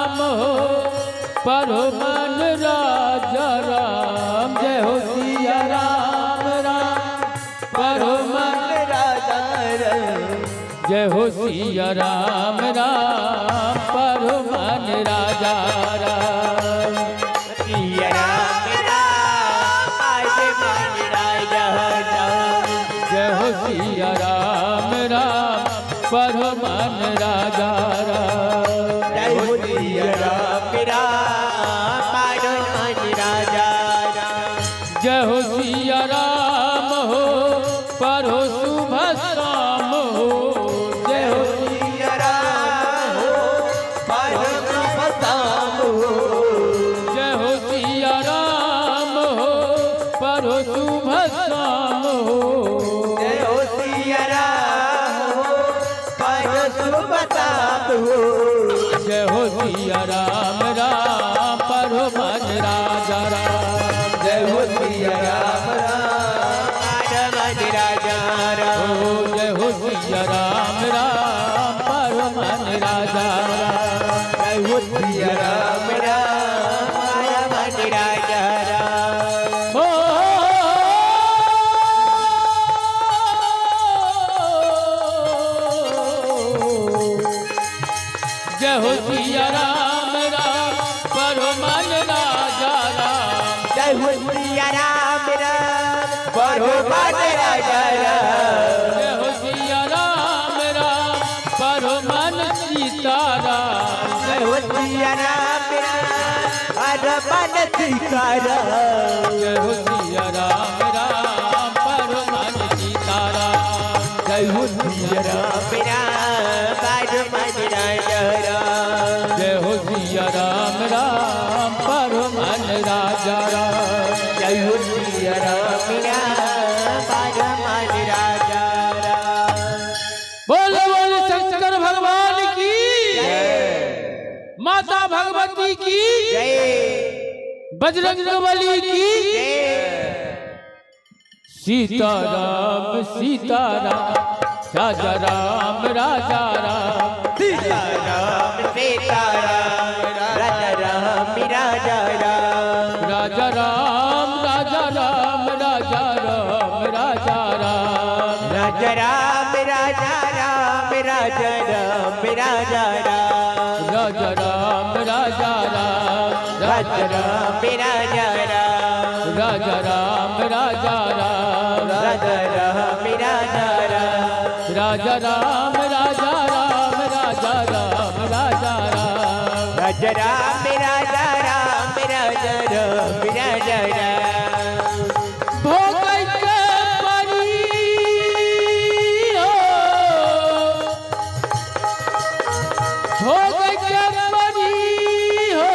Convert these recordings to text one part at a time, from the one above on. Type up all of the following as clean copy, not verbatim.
राम हो परमन राजा राम। जय हो सिया राम राम परमन राजा राम। जय हो सिया राम राम परमन राजा राम। सिया राम राम परमन राजा राम। जय हो सिया राम राम परमन राजा राम। जय हो सिया राम राम परमन राजा राम। जय हो सिया राम हो परो शुभ शाम हो। जय हो सिया राम हो परम शाम हो। जय हो सिया राम हो परो शुभ शाम हो। जय हो सिया राम हो परम शुभ शाम हो। जय हो सिया राम राम परमन राजा राम। जय हो सिया राम राम परमन राजा राम। हो जय हो सिया राम राम परमन राजा राम। जय हो सिया राम राम परमन राजा राम। हो जय हो सिया राम राम परमन राजा राम। जय हो सिया राम राम परमन राजा राम। जय हो सिया राम राम परमन सीताराम। जय हो सिया राम राम परमन सीताराम। जय हो सिया राम राम परमन सीताराम। जय हो सिया राम राम परमन राजा राम। जय हो सिया राम राम परमन राजा राम। जय हो सिया राम राम परमन राजा राम। बोले बोले शंकर भगवान की जय। माता भगवती की जय। बजरंगबली की जय। सीताराम सीताराम राजा राम राजा राम। सीताराम सीताराम राजा राम राजा राम। राजा राम राजा राम राजा राम राजा राम। राजा राम राजा राम राजा राम राजा राम। राजा राम राजा राम राजा राम राजा राम। राजा राम राजा राम राजा राम राजा राम। राजा राम राजा राम राजा राम राजा राम। राजा राम राजा राम राजा राम राजा राम। भोग के परी हो भोग के परी हो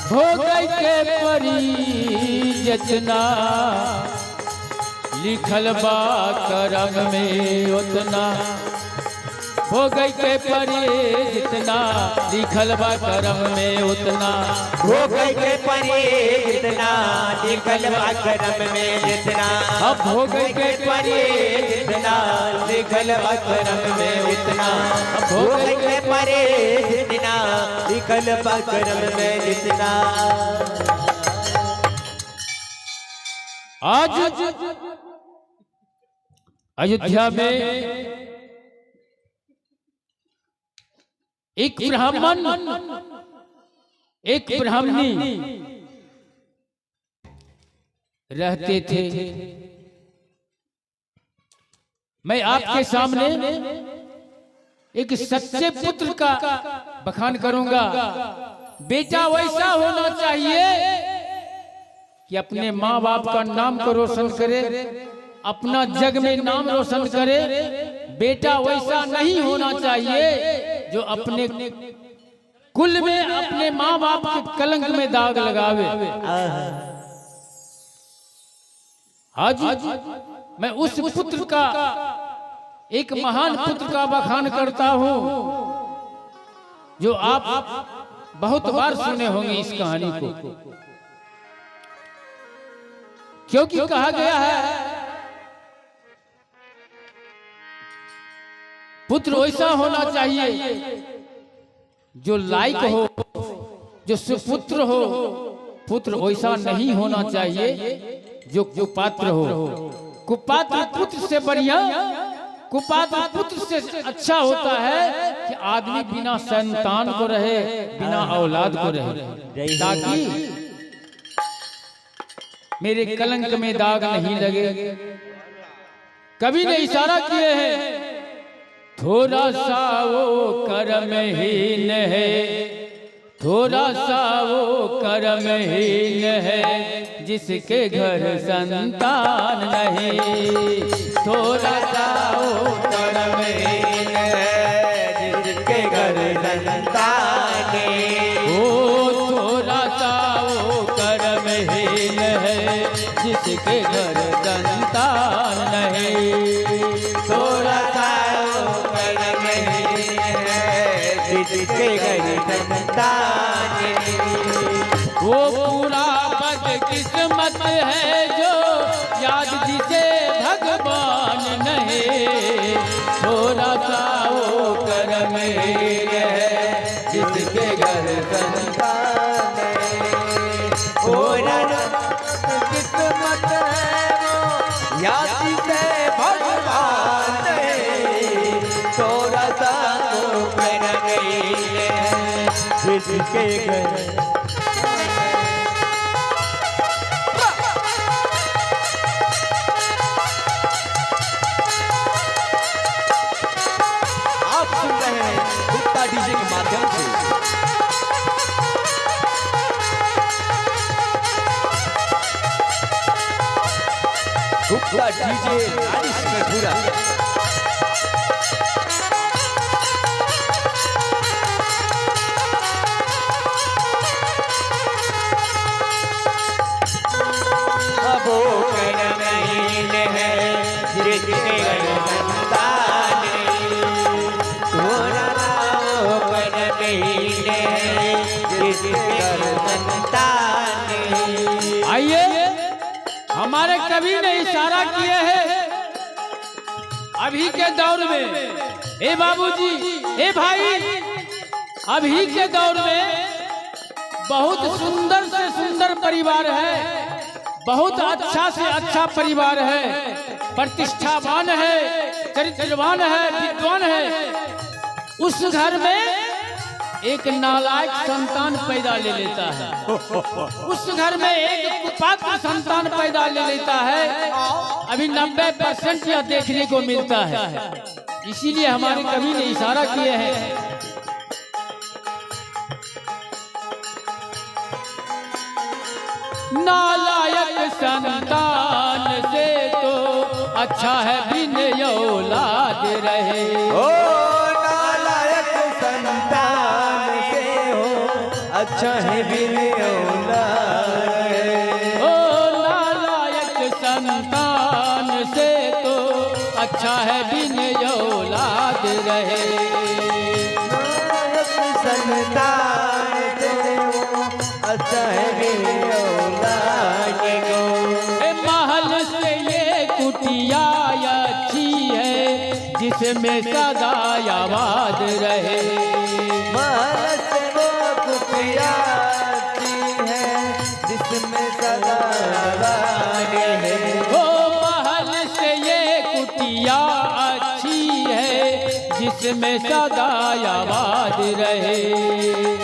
भोग के परी जितना लिखल बा करम में उतना। भोग के परी जितना लिखल बा करम में उतना। भोग के परे जितना लिखल बा करम में जितना। अब भोग के परे जितना लिखल बा करम में उतना। भोग के परे जितना लिखल बा करम में जितना। आज अयोध्या में एक ब्राह्मण एक ब्राह्मणी रहते थे। मैं आपके सामने एक सच्चे पुत्र का बखान करूंगा। बेटा वैसा होना चाहिए कि अपने माँ बाप का नाम को रोशन करे, अपना जग में नाम रोशन करे। बेटा वैसा नहीं होना चाहिए जो अपने कुल में अपने माँ बाप के कलंक में दाग लगावे। आज मैं उस पुत्र का एक महान पुत्र का बखान करता हूँ जो आप बहुत बार सुने होंगे इस कहानी को। क्योंकि कहा गया है पुत्र वैसा होना चाहिए जो लायक हो, जो सुपुत्र हो। पुत्र वैसा नहीं होना चाहिए जो कुपात्र हो। कुपात्र पुत्र से बढ़िया, कुपात्र पुत्र से अच्छा होता है कि आदमी बिना संतान को रहे, बिना औलाद को रहे, ताकि मेरे कलंक में दाग नहीं लगे। कवि ने इशारा किए हैं, थोड़ा सा वो कर्महीन है, थोड़ा सा वो कर्महीन है, जिसके घर संतान नहीं। थोड़ा सा वो कर्महीन है, जिसके घर संतान नहीं। ओ थोड़ा सा वो कर्महीन है, जिसके घर संतान नहीं। थोड़ा सा वो कर्महीन है, जिसके घर संतान नहीं। वो पूरा बदकिस्मत है जो याद जिसे भगवान नहीं। थोड़ा सा वो कर्महीन है, जिसके घर संतान नहीं। थोड़ा किस्मत है वो याद जिसे भगवान नहीं। थोड़ा सा वो कर्महीन है, जिसके घर गुप्ता डीजे के माध्यम से गुप्ता डीजे में पूरा अब वो कर्महीन है, जिसके घर संतान नहीं। थोड़ा वो कर्महीन है, जिसके घर संतान नहीं। आइए, हमारे कवि ने इशारा किए हैं, अभी के दौर में, ए बाबूजी, ए भाई, अभी के दौर में बहुत सुंदर से सुंदर परिवार है, बहुत अच्छा से अच्छा परिवार है, प्रतिष्ठावान है, चरित्रवान है, विद्वान है। उस घर में एक नालायक संतान पैदा ले लेता है, उस घर में एक कुपात्र संतान पैदा ले लेता है। अभी 90% यह देखने को मिलता है। इसीलिए हमारे कवि ने इशारा किए हैं, नालायक संतान से तो अच्छा है बिन औलाद रहे। ओ नालायक संतान से हो, अच्छा है बिन औलाद रहे। ओ नालायक संतान से तो अच्छा है बिन औलाद रहे। नालायक संतान से हो, अच्छा है बिन औलाद को। महल से ये कुटिया अच्छी है, जिसमें सदा आबाद रहे। महल से वो कुटिया अच्छी है, जिसमें सदा आबाद है। ओ महल से ये कुटिया अच्छी है, जिसमें सदा आबाद रहे।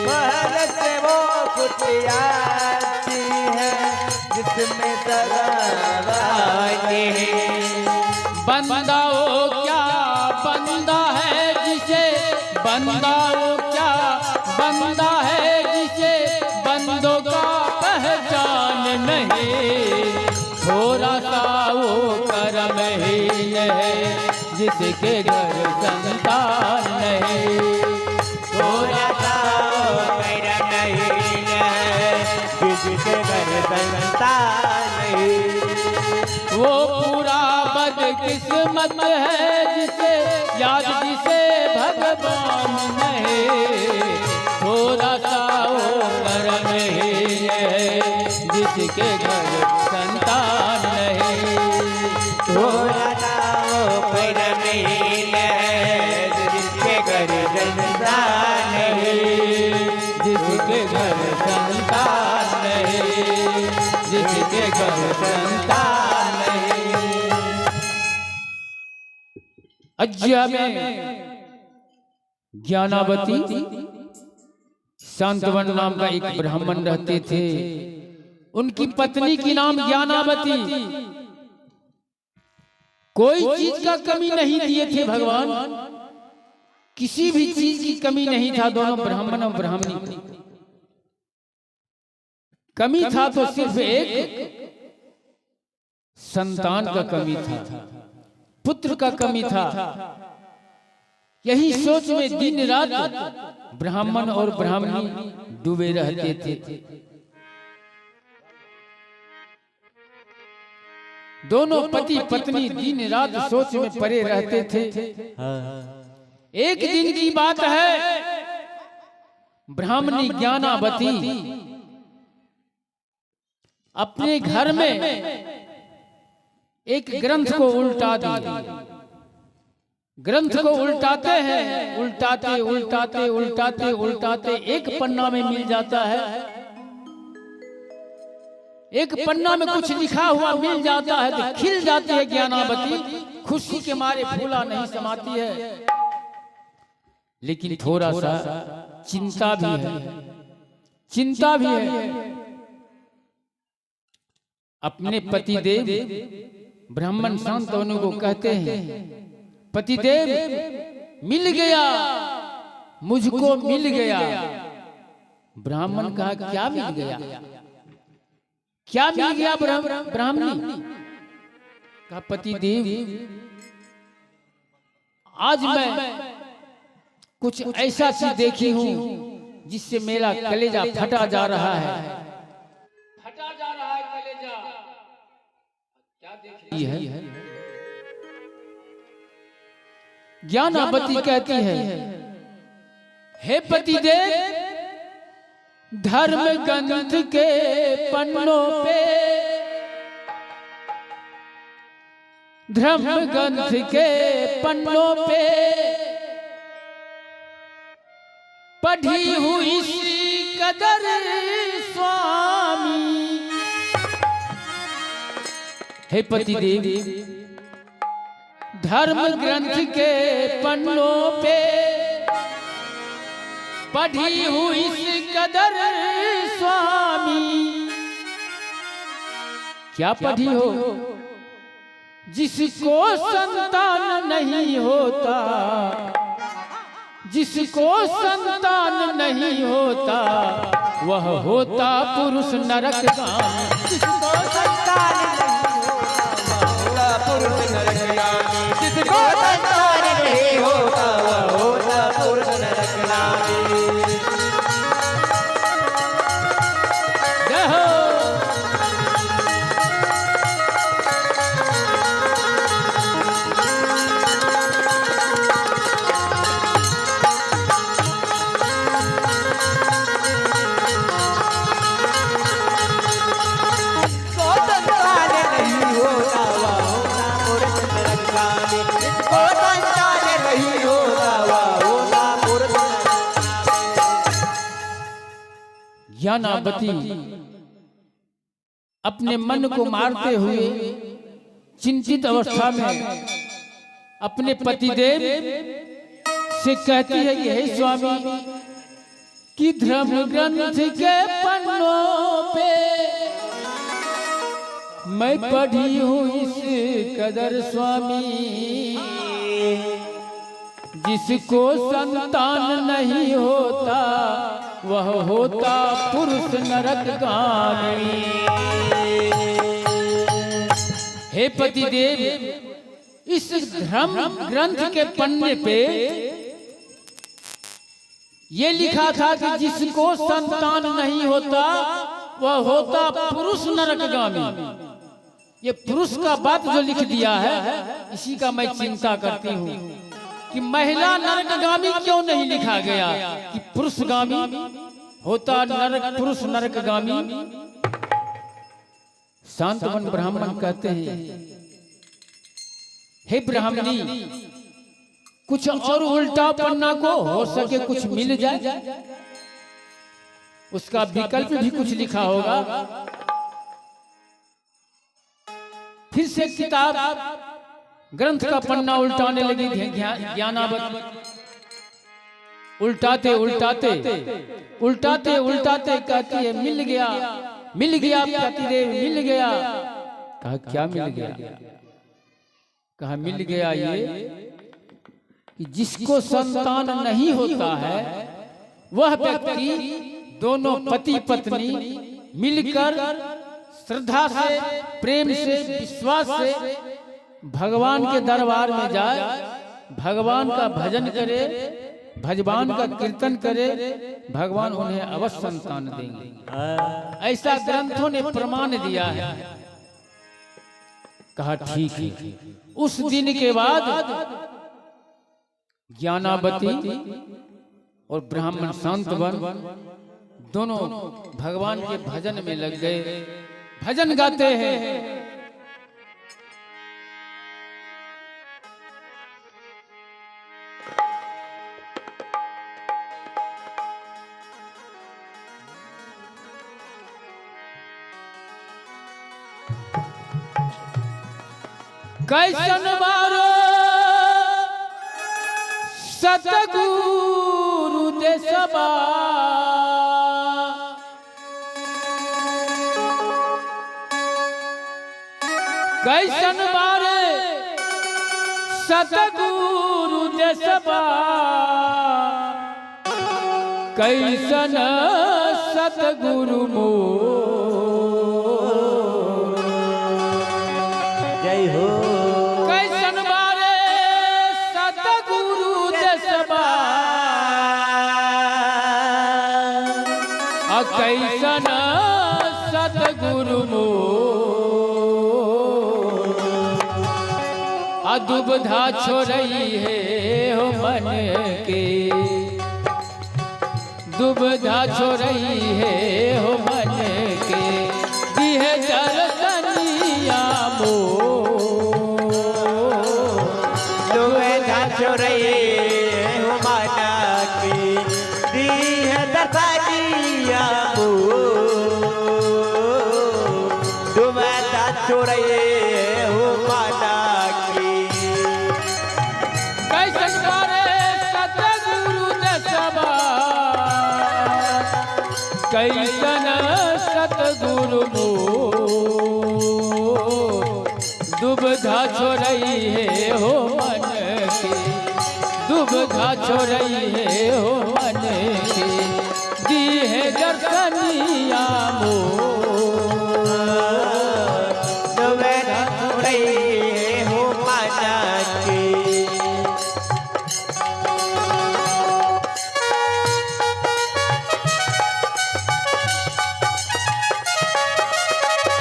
महल से वो कुटिया अच्छी है, जिसमें सदा आबाद है। बंदा वो क्या बंदा है जिसे, बंदा वो क्या बंदा है जिसे बंदों का पहचान नहीं। थोड़ा सा वो कर्महीन है, जिसके घर संतान नहीं। थोड़ा सा वो कर्महीन है, जिसके घर संतान नहीं। वो पूरा बदकिस्मत है जिसे याद जिसे भगवान नहीं। थोड़ा सा वो कर्महीन है, जिसके घर संतान नहीं। थोड़ा सा वो कर्महीन है, जिसके घर संतान नहीं। संतान नहीं। अज्या में ज्ञानावती शांतवन नाम का एक ब्राह्मण रहते थे। उनकी पत्नी की नाम ज्ञानावती। कोई चीज का कमी नहीं दिए थे भगवान, किसी भी चीज की कमी नहीं था। दोनों ब्राह्मण और ब्राह्मणी, कमी था तो सिर्फ एक संतान का कमी था, पुत्र का कमी था। यही सोच में दिन रात ब्राह्मण और ब्राह्मणी डूबे रहते थे। दोनों पति पत्नी दिन रात सोच में पड़े रहते थे। एक दिन की बात है, ब्राह्मणी ज्ञानावती अपने घर में एक ग्रंथ को उल्टा दी। ग्रंथ को उल्टाते हैं, उल्टाते उल्टाते उल्टाते उल्टाते एक पन्ना में मिल जाता है। एक पन्ना में कुछ लिखा हुआ मिल जाता है तो खिल जाती है ज्ञानावती, खुशी के मारे फूला नहीं समाती है। लेकिन थोड़ा सा चिंता भी है, चिंता भी है। अपने पतिदेव ब्राह्मण शांतनु को कहते हैं, पतिदेव मिल गया, मुझको मिल गया। ब्राह्मण कहा, क्या मिल गया, क्या मिल गया ब्राह्मणी? कहा, पतिदेव आज मैं कुछ ऐसा चीज देखी हूं जिससे मेरा कलेजा फटा जा रहा है, फटा जा रहा है कलेजा। क्या देख रही है? ज्ञानावती कहती है, हे पतिदेव, धर्म ग्रंथ के पन्नों पे, धर्म ग्रंथ के पन्नों पे पढ़ी हुई इसी कदर स्वामी। हे पतिदेव, धर्म ग्रंथ के पन्नों पे पढ़ी हुई इस कदर स्वामी। क्या पढ़ी हो? जिसको संतान नहीं होता, जिसको संतान नहीं होता, वह होता पुरुष नरकगामी। जिसको संतान नहीं होता, वह होता पुरुष नरकगामी। जय हो। ज्ञानावती अपने मन को मारते हुए चिंतित अवस्था में अपने पतिदेव से कहती है कि हे स्वामी, कि धर्म ग्रंथ के पन्नों पे मैं पढ़ी हूँ इस कदर स्वामी। जिसको संतान नहीं होता, वह होता पुरुष नरकगामी। हे पतिदेव, इस धर्म ग्रंथ के पन्ने पे ये लिखा था कि जिसको संतान नहीं होता, वह होता पुरुष नरकगामी। ये पुरुष का बात जो लिख दिया है, इसी का मैं चिंता करती हूँ कि महिला नरकगामी क्यों नहीं लिखा गया, कि पुरुषगामी होता नरक, पुरुष नरकगामी। शांतवन ब्राह्मण कहते हैं, हे ब्राह्मणी, कुछ और उल्टा पन्ना को हो सके कुछ मिल जाए, उसका विकल्प भी कुछ लिखा होगा। फिर से किताब ग्रंथ का पन्ना उल्टाने लगी ज्ञानावती। उल्टाते उल्टाते उल्टाते उल्टाते कहती है मिल गया पतिदेव, मिल गया। कहा क्या मिल गया? कहा मिल गया ये कि जिसको संतान नहीं होता है वह व्यक्ति दोनों पति पत्नी मिलकर श्रद्धा से, प्रेम से, विश्वास से भगवान के दरबार में जाए, भगवान का भजन करे, भगवान का कीर्तन करे, भगवान उन्हें अवश्य संतान देंगे। ऐसा ग्रंथों ने प्रमाण दिया है। कहा ठीक है। उस दिन के बाद ज्ञानावती और ब्राह्मण शांतवन दोनों भगवान के भजन में लग गए, भजन गाते हैं। कैसन बारो सतगुरु देसबा, कैसन बारे सतगुरु देसबा, कैसन सतगुरु मोर। जय हो। कैसन बारे सतगुरु देसबा, कैसन सतगुरु मोर। दुबधा छोड़ई है हो मन के, दुबधा छोड़ई है हो मन के, दिहे दर्शनिया मोर। दुबधा छोड़ई हो मन के, दिहे दर्शनिया मोर। दुबधा छोड़ई हो मन के। कैसन बारे सतगुरु देसबा, कैसन सतगुरु मोर। दुबधा छोड़ई है हो मन के, दुबधा छोड़ई है हो मन के, दिहे दर्शनिया मोर। दुबधा छोड़ई हो मन के।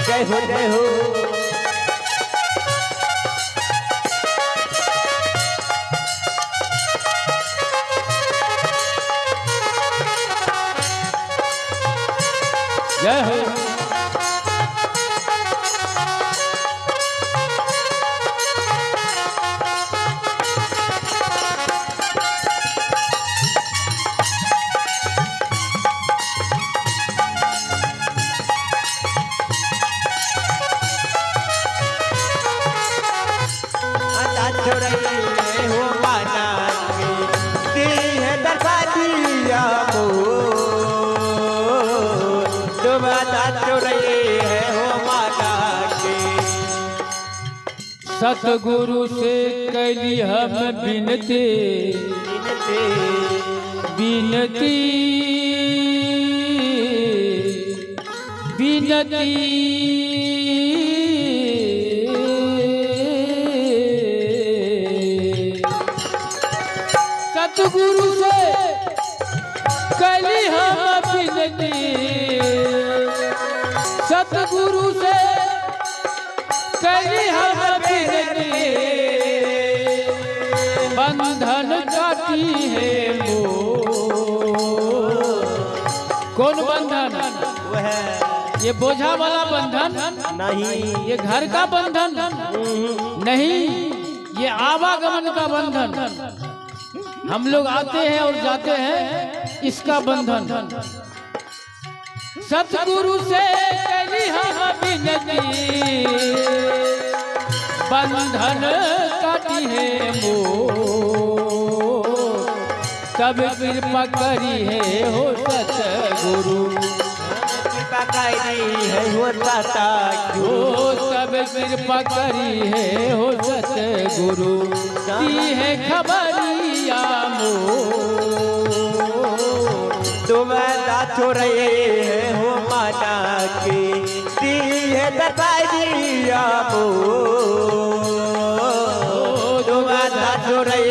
जय हो जय हो। जय हो। छोड़ई हो माना के, दिहे दर्शनिया मोर। दुबधा छोड़ई हो माना के। सतगुरु से कैली हम बिनती, बिनती बिनती सतगुरु से कैली हम बिनती, सतगुरु से कैली हम बिनती। बंधन काटी है मोर। कौन बंधन? वह ये बोझा वाला बंधन नहीं, ये घर का बंधन नहीं, ये आवागमन का बंधन। हम लोग आते हैं और जाते हैं, इसका बंधन। सतगुरु से कैली हम बिनती, बंधन काटी है मोर, तब कृपा करी है हो सतगुरु, कृपा करी है हो सतगुरु, तब कृपा करी है हो सतगुरु, दी है खबरिया मोर, तुम छोड़े हो माना की दी है दरिया मोर, तुम छोड़े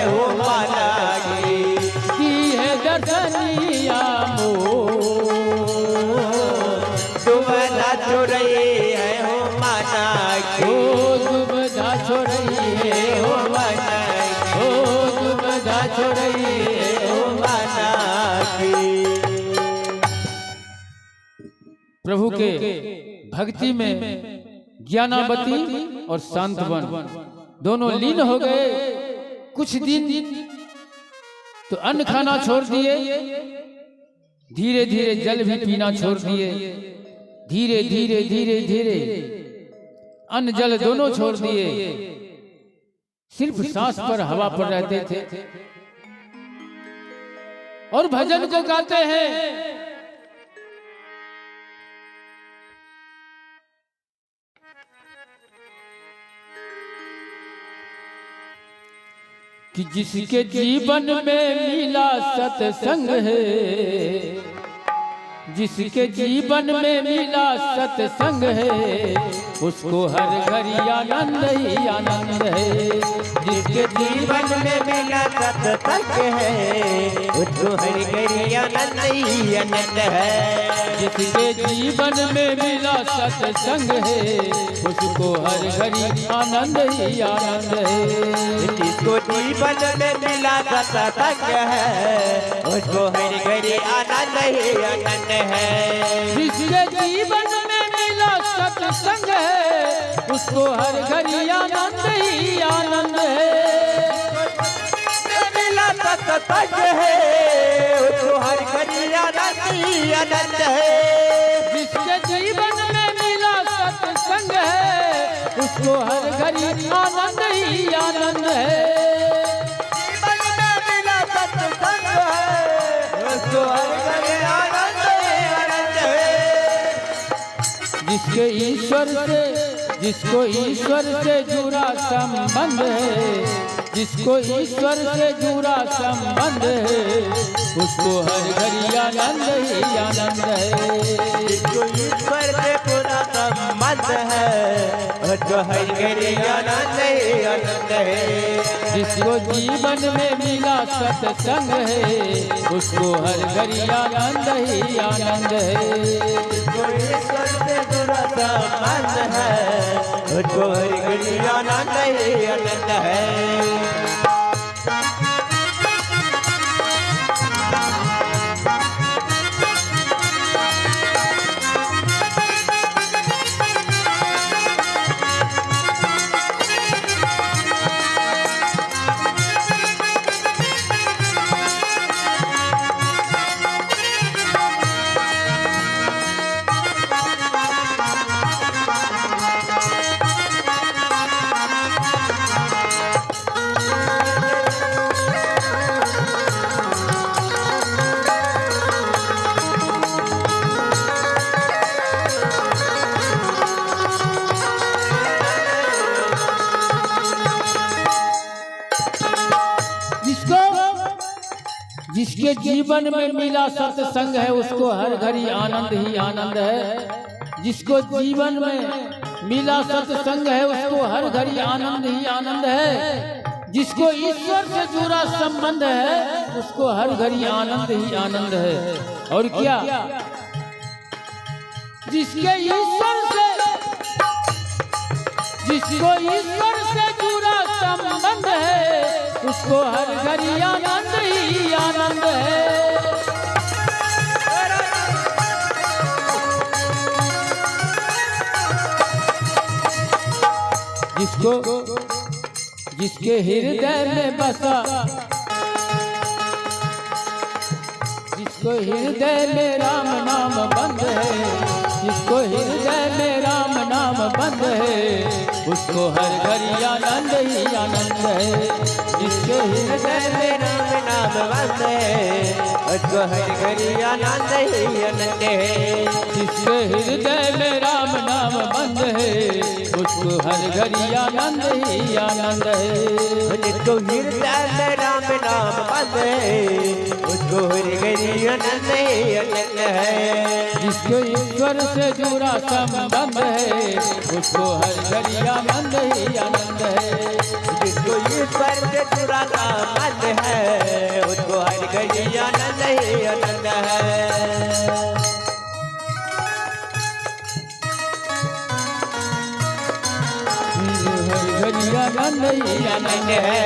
हो माना की दी है दर्शनिया मोर, तुम छोड़े हो माना की दुबधा छोड़ई है हो माना दुबधा छोड़ई है हो माना की। प्रभु के भक्ति में ज्ञानावती और शांतवन दोनों लीन हो गए। कुछ दिन तो अन्न खाना छोड़ दिए, धीरे धीरे जल भी पीना छोड़ दिए, धीरे धीरे धीरे धीरे अन्न जल दोनों छोड़ दिए, सिर्फ सांस पर हवा पर रहते थे और भजन को गाते हैं। कि जिसके जीवन में मिला सत्संग है, जिसके जीवन में मिला सत्संग है, उसको हर घड़ी आनंद ही आनंद है। जिसके जीवन में मिला सत्संग है, उसको हर घड़ी आनंद ही आनंद है। जिसके जीवन में मिला सत्संग है, उसको हर घड़ी आनंद ही आनंद है। जिसको जीवन में मिला सत्संग है, उसको हर घड़ी आनंद ही आनंद है। जिसके जीवन में मिला सत्संग है, उसको हर घड़ी आनंद ही आनंद है। मिला सत्संग है, उसको हर घड़ी आनंद ही आनंद है। जिसके जीवन में मिला सत्संग है, उसको हर घड़ी आनंद ही आनंद है। जीवन में मिला सत्संग है, उसको हर घड़ी आनंद ही आनंद है। जिसको ईश्वर से जुड़ा संबंध है, जिसको ईश्वर से जुड़ा संबंध है, उसको हर घड़ी आनंद ही आनंद है। जिसको ईश्वर से पूरा संबंध है, उसको हर घड़ी आनंद ही आनंद है। जिसको जीवन में मिला सत्संग है, उसको हर घड़ी आनंद ही आनंद है। जिसको ईश्वर से पूरा संबंध है, उसको हर घड़ी आनंद ही आनंद है। जिसके जीवन में मिला सत्संग है, उसको हर घड़ी आनंद ही आनंद है। जिसको जीवन में मिला सत्संग है, उसको हर घड़ी आनंद ही आनंद है। जिसको ईश्वर से जुड़ा संबंध है, उसको हर घड़ी आनंद ही आनंद है। और क्या, जिसको ईश्वर से जुड़ा संबंध है, उसको हर घड़ी आनंद ही आनंद है। जिसके हृदय में बसा, जिसको हृदय में राम नाम बंद है, जिसको हृदय में राम नाम बंद है उसको हर घड़ी आनंद ही आनंद है। जिसके हृदय में राम नाम बंद है उसको हर घड़ी आनंद ही आनंद है। जिसके हृदय में राम नाम बंद है उसको हर घड़ी आनंद ही आनंद है। जिसको हृदय में राम नाम बंद है उसको हर घड़ी आनंद ही आनंद है। जिसको ईश्वर से जुड़ा संबंध है उसको हर घड़ी आनंद ही आनंद है। जिसको ईश्वर से जुड़ा संबंध है उसको हर घड़ी आनंद ही आनंद है। हर घड़ी आनंद ही आनंद है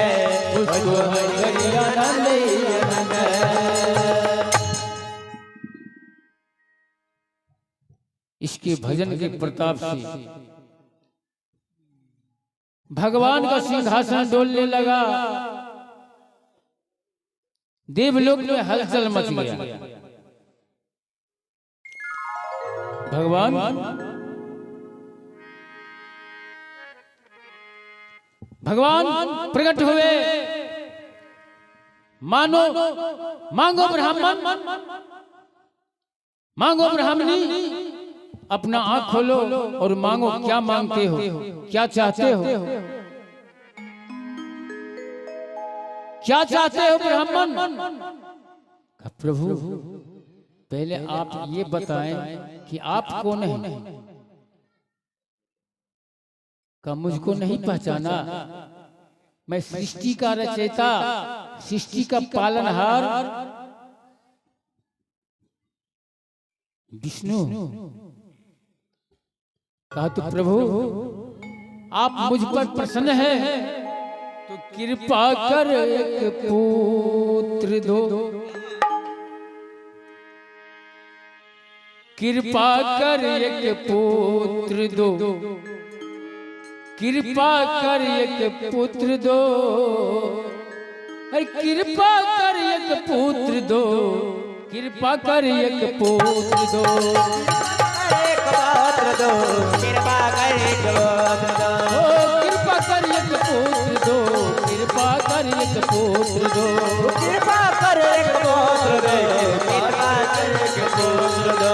उसको हर घड़ी आनंद ही आनंद है। इसके भजन के प्रताप से भगवान का सिंहासन डोलने लगा। देवलोक में हलचल मच गया। भगवान प्रकट हुए। मांगो ब्राह्मण, मांगो ब्राह्मणी, अपना आंख खोलो और मांगो। क्या मांगते हो, क्या चाहते हो, क्या चाहते हो ब्राह्मण? प्रभु पहले आप ये बताएं कि आप कौन हैं? का मुझको नहीं पहचाना? मैं सृष्टि का रचयिता, सृष्टि का पालनहार विष्णु। कहा तो प्रभु आप मुझ पर प्रसन्न हैं तो कृपा कर एक पुत्र दो, कृपा कर एक पुत्र दो, कृपा कर एक पुत्र दो, अरे कृपा कर एक पुत्र दो, कृपा कर एक पुत्र दो, एक पुत्र दो, कृपा कर एक पुत्र दो, कृपा कर एक पुत्र दो, कृपा कर एक पुत्र दो, कृपा कर एक पुत्र दो, कृपा कर एक पुत्र दो।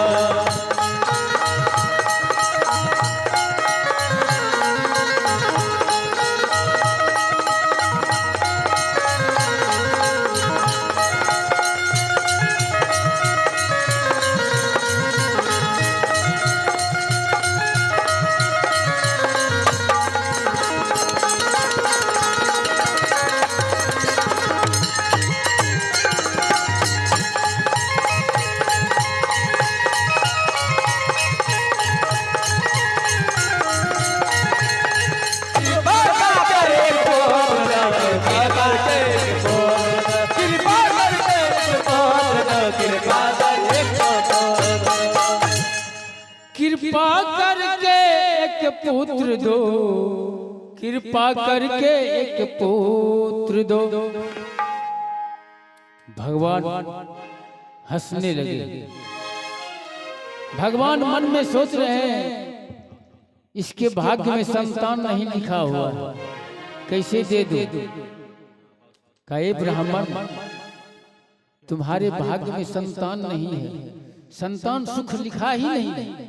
कृपा करके एक पुत्र दो, कृपा करके एक पुत्र दो। भगवान हंसने लगे। भगवान मन में सोच रहे हैं इसके भाग्य में संतान नहीं लिखा हुआ, कैसे दे दो? कहे ब्राह्मण तुम्हारे भाग्य में संतान नहीं है, संतान सुख लिखा ही नहीं,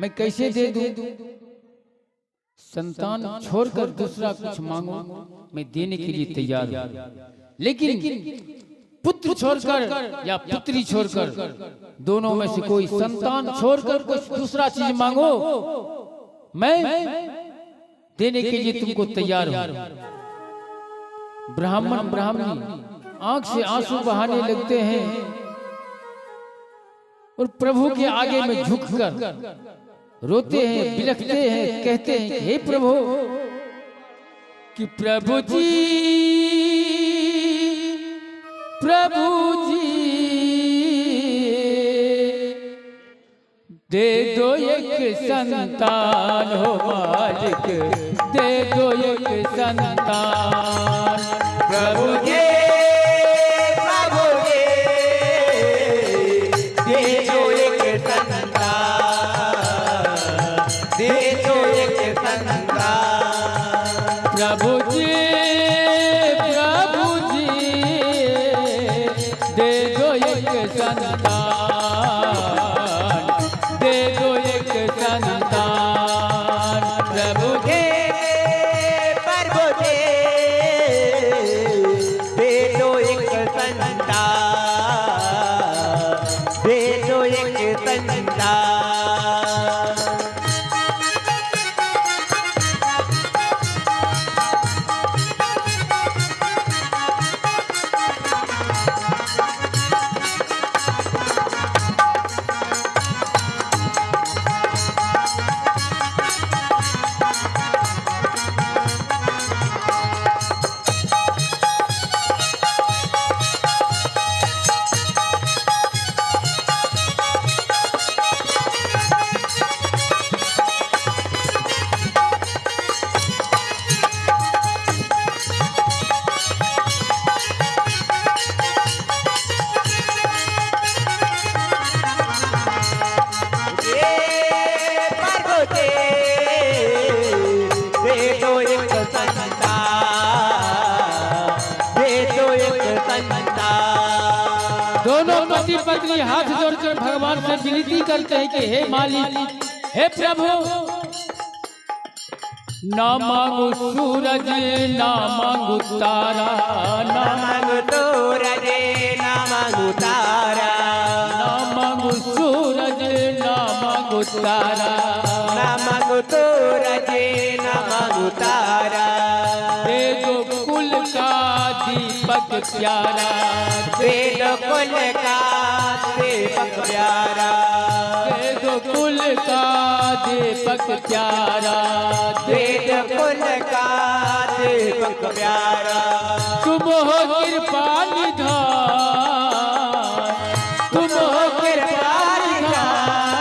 मैं कैसे दे दूं? संतान छोड़कर दूसरा कुछ मांगो, मैं देने के लिए तैयार हूं, लेकिन पुत्र छोड़कर या पुत्री छोड़कर दोनों में से कोई संतान छोड़कर कुछ दूसरा चीज मांगो, मैं देने के लिए तुमको तैयार हूं। ब्राह्मण ब्राह्मणी आंख से आंसू बहाने लगते हैं और प्रभु के आगे में झुककर रोते हैं, बिलखते हैं, कहते हैं हे प्रभु कि प्रभु जी, प्रभु जी दे दो एक संतान हो मालिक, दे दो एक संतान। प्रभु जी, प्रभु जी दे दो एक दो एक संतान, दे दो एक संतान प्रभु दे प्रभु दे दो एक संतान, दे दो एक संतान। दोनों पति पत्नी हाथ जोड़कर भगवान से विनती करते हैं कि हे मालिक, हे प्रभु, ना मांगू सूरज ना मांगू तारा, ना मांगू सूरज ना मांगू तारा, ना मांगू सूरज ना मांगू तारा, ना मांगू सूरज ना मांगू तारा। दे दो कुल का दीपक प्यारा, दे दो कुल का दीपक प्यारा, दे दो कुल का दीपक प्यारा, दे दो कुल का दीपक प्यारा। तुम हो कृपा निधान, तुम हो कृपा निधान,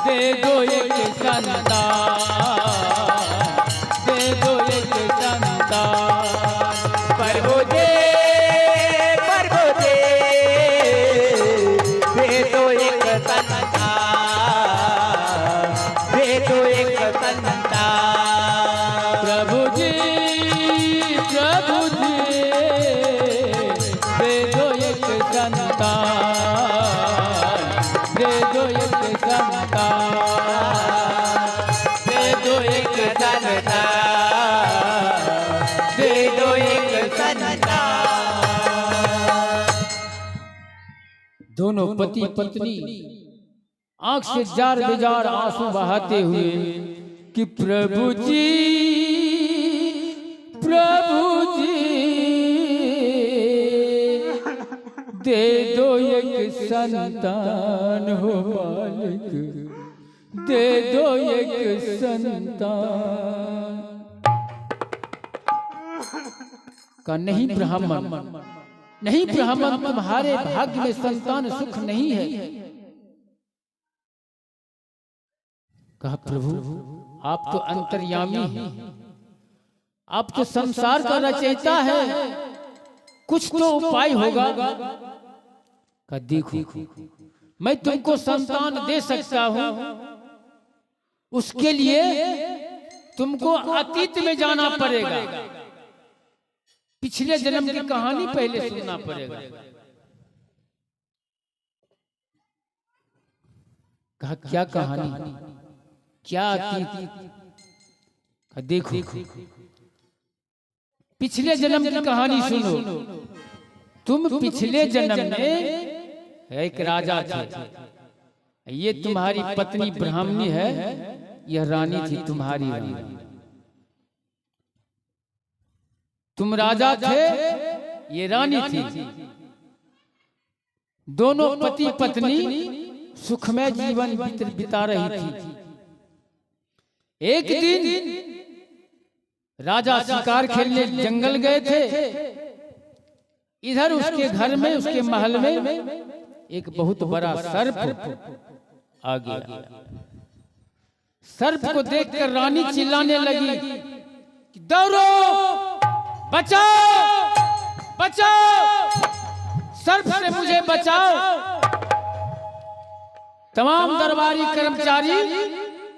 दे दो एक संतान, दे दो एक संतान प्रभु दे दो एक संतान, दे दो एक संतान। प्रभु जी दे दो एक संतान, दे दो एक संतान, दे दो एक संतान, दे दो एक संतान। दोनों पति पत्नी आंख से जार बेजार आंसू बहाते हुए कि प्रभु जी दे दो एक संतान हो मालिक, दे दो एक संतान। का नहीं ब्राह्मण, नहीं ब्राह्मण, तुम्हारे भाग्य में संतान सुख नहीं है। कहा प्रभु आप तो अंतर्यामी हैं, आप तो संसार का रचयिता है, कुछ तो उपाय होगा। का देखो मैं तुमको संतान दे सकता हूं, उसके लिए तुमको अतीत में जाना पड़ेगा, पिछले जन्म की कहानी पहले सुनना पड़ेगा। कहा क्या कहानी, क्या अतीत? देखो पिछले जन्म की कहानी सुनो। तुम पिछले जन्म में एक राजा थे, ये तुम्हारी पत्नी ब्राह्मणी है, यह रानी थी तुम्हारी रानी। तुम राजा थे, ये रानी थी। दोनों पति पत्नी सुखमय जीवन बिता रही थी। एक दिन राजा शिकार खेलने जंगल गए थे। इधर उसके घर में, उसके महल में एक बहुत बड़ा सर्प आ गया। सर्प को देखकर रानी चिल्लाने लगी, दौड़ो, बचाओ, बचाओ, सर्प से मुझे बचाओ। तमाम दरबारी कर्मचारी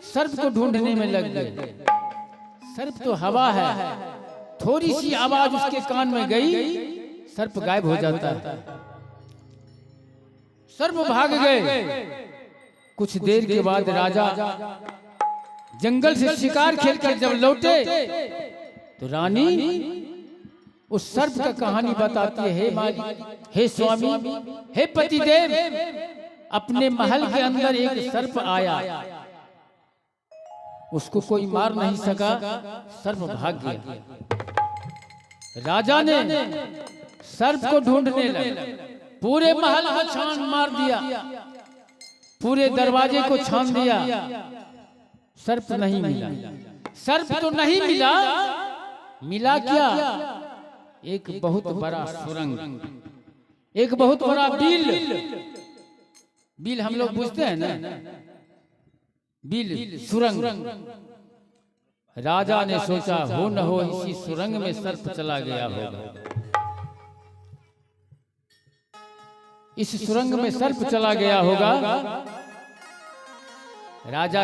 सर्प को ढूंढने में लग गए। सर्प तो हवा है, थोड़ी सी आवाज उसके कान में गई, सर्प गायब हो जाता है। सर्प भाग गए। कुछ देर के बाद राजा जंगल से शिकार खेलकर जब लौटे तो रानी उस सर्प का कहानी बताती है, हे मालिक, हे स्वामी, हे पतिदेव, अपने महल के अंदर एक सर्प आया, उसको कोई मार नहीं सका, सर्प भाग गया। राजा ने सर्प को ढूंढने लगा, पूरे महल को छान मार दिया, पूरे दरवाजे को छान दिया, सर्प नहीं मिला। सर्प तो नहीं मिला, मिला क्या? एक बहुत बड़ा सुरंग, एक बहुत बड़ा बिल। बिल हम लोग बुझते हैं ना, बिल, सुरंग। राजा ने सोचा, हो न हो इसी सुरंग में सर्प चला गया होगा। इस सुरंग में सर्प चला गया होगा। राजा